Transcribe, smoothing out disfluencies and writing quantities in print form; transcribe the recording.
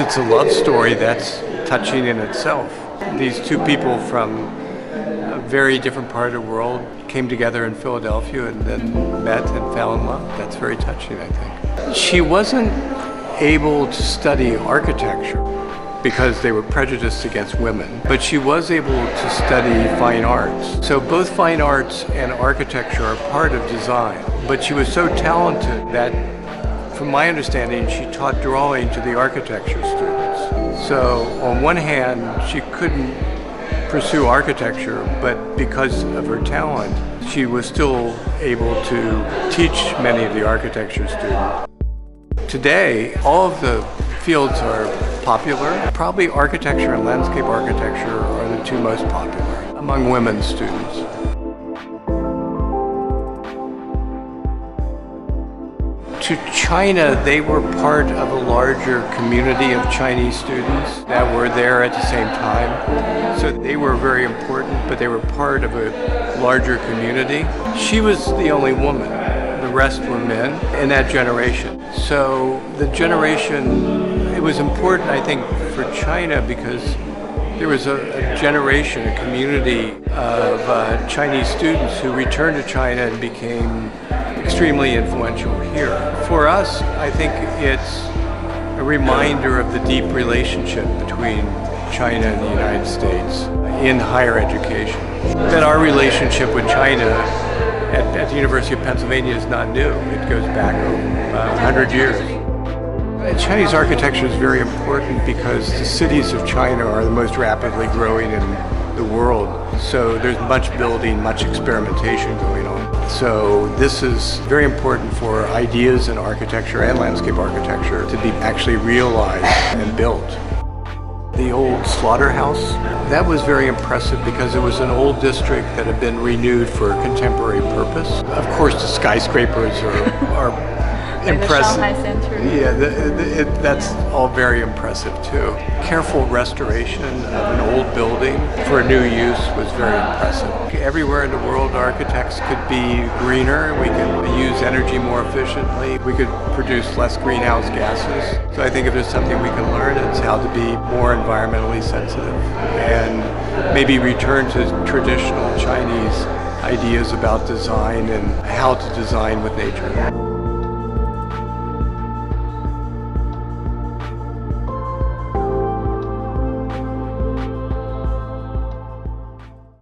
it's a love story that's touching in itself. These two people from a very different part of the world came together in Philadelphia and then met and fell in love. That's very touching, I think. She wasn't able to study architecture because they were prejudiced against women, but she was able to study fine arts. So both fine arts and architecture are part of design, but she was so talented that, from my understanding, she taught drawing to the architecture students. So on one hand, she couldn't pursue architecture, but because of her talent, she was still able to teach many of the architecture students. Today, all of the fields are popular. Probably architecture and landscape architecture are the two most popular among women students. To China, they were part of a larger community of Chinese students that were there at the same time. So they were very important, but they were part of a larger community. She was the only woman. The rest were men in that generation. So the generation, it was important, I think, for China because there was a generation, a community of Chinese students who returned to China and became extremely influential here. For us, I think it's a reminder of the deep relationship between China and the United States in higher education. That our relationship with China at the University of Pennsylvania is not new. It goes back 100 years. Chinese architecture is very important because the cities of China are the most rapidly growing in the world. So there's much building, much experimentation going on. So this is very important for ideas in architecture and landscape architecture to be actually realized and built. The old slaughterhouse, that was very impressive because it was an old district that had been renewed for a contemporary purpose. Of course, the skyscrapers are impressive. The Shanghai Center. Yeah, that's all very impressive too. Careful restoration of an old building for new use was very impressive. Everywhere in the world, architects could be greener. We could use energy more efficiently. We could produce less greenhouse gases. So I think if there's something we can learn, it's how to be more environmentally sensitive and maybe return to traditional Chinese ideas about design and how to design with nature.